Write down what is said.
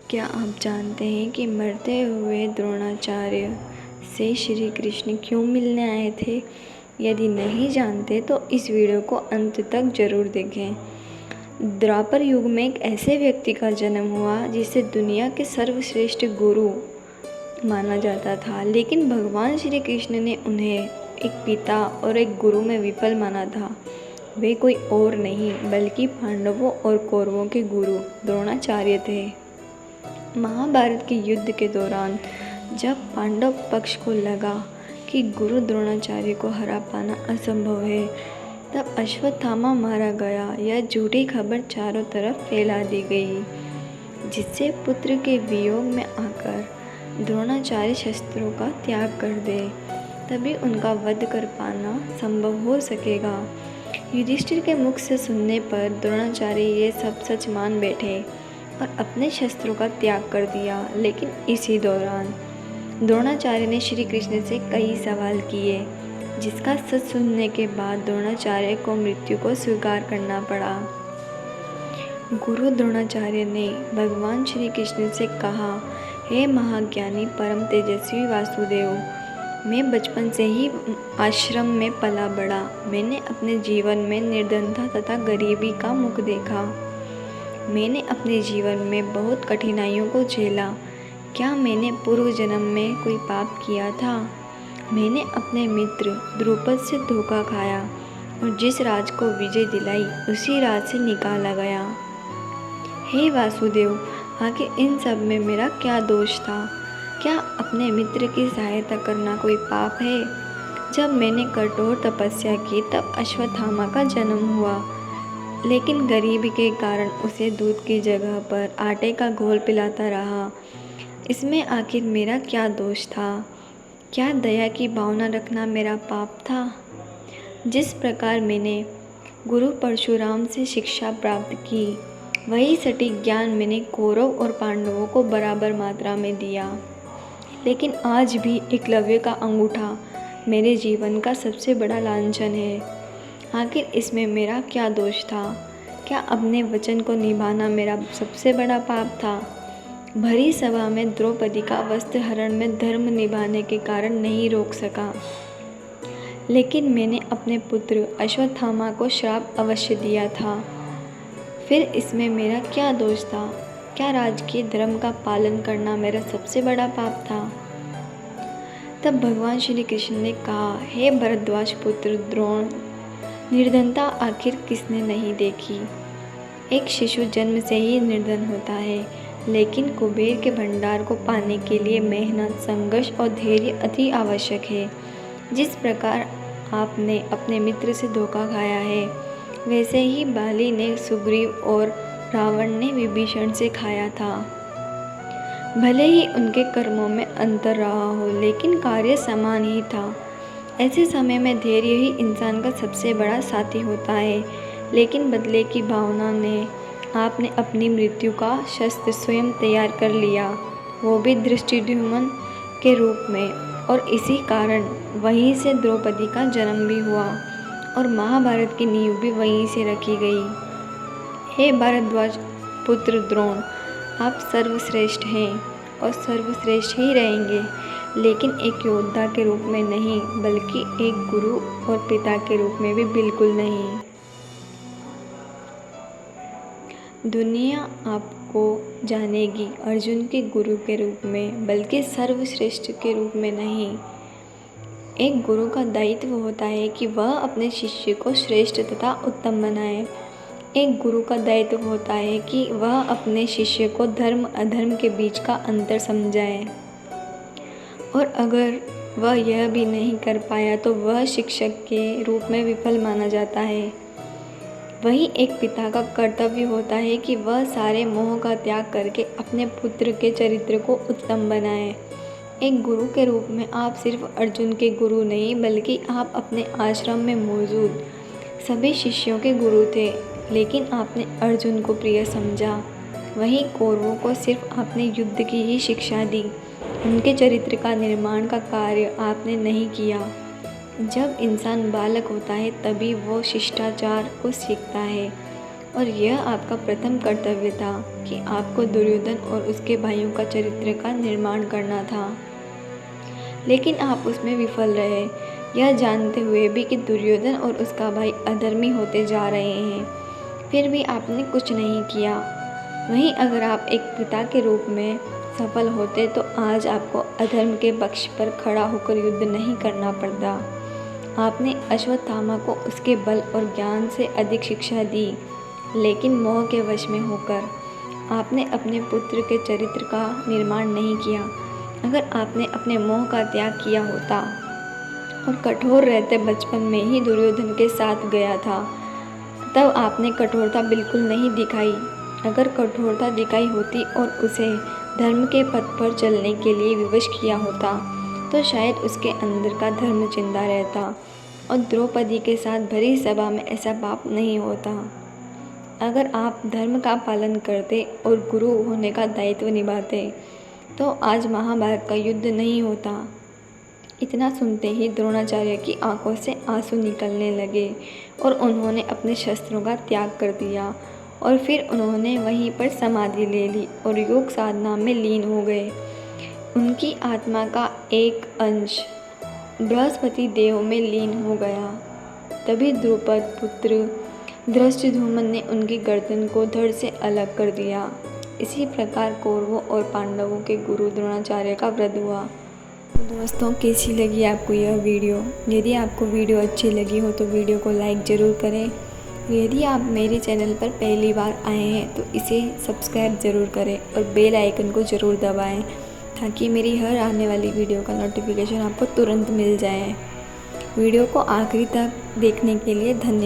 क्या आप जानते हैं कि मरते हुए द्रोणाचार्य से श्री कृष्ण क्यों मिलने आए थे? यदि नहीं जानते तो इस वीडियो को अंत तक जरूर देखें। द्वापर युग में एक ऐसे व्यक्ति का जन्म हुआ जिसे दुनिया के सर्वश्रेष्ठ गुरु माना जाता था, लेकिन भगवान श्री कृष्ण ने उन्हें एक पिता और एक गुरु में विफल माना था। वे कोई और नहीं बल्कि पांडवों और कौरवों के गुरु द्रोणाचार्य थे। महाभारत के युद्ध के दौरान जब पांडव पक्ष को लगा कि गुरु द्रोणाचार्य को हरा पाना असंभव है, तब अश्वत्थामा मारा गया। यह झूठी खबर चारों तरफ फैला दी गई, जिससे पुत्र के वियोग में आकर द्रोणाचार्य शस्त्रों का त्याग कर दे, तभी उनका वध कर पाना संभव हो सकेगा। युधिष्ठिर के मुख से सुनने पर द्रोणाचार्य ये सब सच मान बैठे और अपने शस्त्रों का त्याग कर दिया। लेकिन इसी दौरान द्रोणाचार्य ने श्री कृष्ण से कई सवाल किए, जिसका सच सुनने के बाद द्रोणाचार्य को मृत्यु को स्वीकार करना पड़ा। गुरु द्रोणाचार्य ने भगवान श्री कृष्ण से कहा, हे महाज्ञानी परम तेजस्वी वासुदेव, मैं बचपन से ही आश्रम में पला बड़ा। मैंने अपने जीवन में निर्धनता तथा गरीबी का मुख देखा। मैंने अपने जीवन में बहुत कठिनाइयों को झेला। क्या मैंने पूर्व जन्म में कोई पाप किया था? मैंने अपने मित्र द्रुपद से धोखा खाया और जिस राज को विजय दिलाई उसी राज से निकाला गया। हे वासुदेव, आखिर इन सब में मेरा क्या दोष था? क्या अपने मित्र की सहायता करना कोई पाप है? जब मैंने कठोर तपस्या की तब अश्वत्थामा का जन्म हुआ, लेकिन गरीबी के कारण उसे दूध की जगह पर आटे का घोल पिलाता रहा। इसमें आखिर मेरा क्या दोष था? क्या दया की भावना रखना मेरा पाप था? जिस प्रकार मैंने गुरु परशुराम से शिक्षा प्राप्त की, वही सटीक ज्ञान मैंने कौरव और पांडवों को बराबर मात्रा में दिया। लेकिन आज भी एकलव्य का अंगूठा मेरे जीवन का सबसे बड़ा लांछन है। आखिर इसमें मेरा क्या दोष था? क्या अपने वचन को निभाना मेरा सबसे बड़ा पाप था? भरी सभा में द्रौपदी का वस्त्र हरण में धर्म निभाने के कारण नहीं रोक सका, लेकिन मैंने अपने पुत्र अश्वत्थामा को श्राप अवश्य दिया था। फिर इसमें मेरा क्या दोष था? क्या राजकीय धर्म का पालन करना मेरा सबसे बड़ा पाप था? तब भगवान श्री कृष्ण ने कहा, हे भरद्वाज पुत्र द्रोण, निर्धनता आखिर किसने नहीं देखी? एक शिशु जन्म से ही निर्धन होता है, लेकिन कुबेर के भंडार को पाने के लिए मेहनत, संघर्ष और धैर्य अति आवश्यक है। जिस प्रकार आपने अपने मित्र से धोखा खाया है, वैसे ही बाली ने सुग्रीव और रावण ने विभीषण से खाया था। भले ही उनके कर्मों में अंतर रहा हो, लेकिन कार्य समान ही था। ऐसे समय में धैर्य ही इंसान का सबसे बड़ा साथी होता है। लेकिन बदले की भावना ने आपने अपनी मृत्यु का शस्त्र स्वयं तैयार कर लिया, वो भी धृष्टद्युम्न के रूप में। और इसी कारण वहीं से द्रौपदी का जन्म भी हुआ और महाभारत की नींव भी वहीं से रखी गई। हे भारद्वाज पुत्र द्रोण, आप सर्वश्रेष्ठ हैं और सर्वश्रेष्ठ ही रहेंगे, लेकिन एक योद्धा के रूप में नहीं, बल्कि एक गुरु और पिता के रूप में भी बिल्कुल नहीं। दुनिया आपको जानेगी अर्जुन के गुरु के रूप में, बल्कि सर्वश्रेष्ठ के रूप में नहीं। एक गुरु का दायित्व होता है कि वह अपने शिष्य को श्रेष्ठ तथा उत्तम बनाए। एक गुरु का दायित्व होता है कि वह अपने शिष्य को धर्म अधर्म के बीच का अंतर समझाए, और अगर वह यह भी नहीं कर पाया तो वह शिक्षक के रूप में विफल माना जाता है। वहीं एक पिता का कर्तव्य होता है कि वह सारे मोह का त्याग करके अपने पुत्र के चरित्र को उत्तम बनाए। एक गुरु के रूप में आप सिर्फ अर्जुन के गुरु नहीं, बल्कि आप अपने आश्रम में मौजूद सभी शिष्यों के गुरु थे, लेकिन आपने अर्जुन को प्रिय समझा। वहीं कौरवों को सिर्फ आपने युद्ध की ही शिक्षा दी, उनके चरित्र का निर्माण का कार्य आपने नहीं किया। जब इंसान बालक होता है तभी वो शिष्टाचार को सीखता है और यह आपका प्रथम कर्तव्य था कि आपको दुर्योधन और उसके भाइयों का चरित्र का निर्माण करना था, लेकिन आप उसमें विफल रहे, यह जानते हुए भी कि दुर्योधन और उसका भाई अधर्मी होते जा रहे हैं। फिर भी आपने कुछ नहीं किया। वहीं अगर आप एक पिता के रूप में सफल होते तो आज आपको अधर्म के पक्ष पर खड़ा होकर युद्ध नहीं करना पड़ता। आपने अश्वत्थामा को उसके बल और ज्ञान से अधिक शिक्षा दी, लेकिन मोह के वश में होकर आपने अपने पुत्र के चरित्र का निर्माण नहीं किया। अगर आपने अपने मोह का त्याग किया होता और कठोर रहते बचपन में ही दुर्योधन के साथ गया था, तब आपने कठोरता बिल्कुल नहीं दिखाई। अगर कठोरता दिखाई होती और उसे धर्म के पथ पर चलने के लिए विवश किया होता, तो शायद उसके अंदर का धर्म जिंदा रहता और द्रौपदी के साथ भरी सभा में ऐसा पाप नहीं होता। अगर आप धर्म का पालन करते और गुरु होने का दायित्व निभाते, तो आज महाभारत का युद्ध नहीं होता। इतना सुनते ही द्रोणाचार्य की आंखों से आंसू निकलने लगे और उन्होंने अपने शस्त्रों का त्याग कर दिया और फिर उन्होंने वहीं पर समाधि ले ली और योग साधना में लीन हो गए। उनकी आत्मा का एक अंश बृहस्पति देव में लीन हो गया। तभी द्रुपद पुत्र धृष्टद्युम्न ने उनकी गर्दन को धड़ से अलग कर दिया। इसी प्रकार कौरवों और पांडवों के गुरु द्रोणाचार्य का वध हुआ। तो दोस्तों, कैसी लगी आपको यह वीडियो? यदि आपको वीडियो अच्छी लगी हो तो वीडियो को लाइक ज़रूर करें। यदि आप मेरे चैनल पर पहली बार आए हैं तो इसे सब्सक्राइब ज़रूर करें और बेल आइकन को ज़रूर दबाएं, ताकि मेरी हर आने वाली वीडियो का नोटिफिकेशन आपको तुरंत मिल जाए। वीडियो को आखिरी तक देखने के लिए धन्यवाद।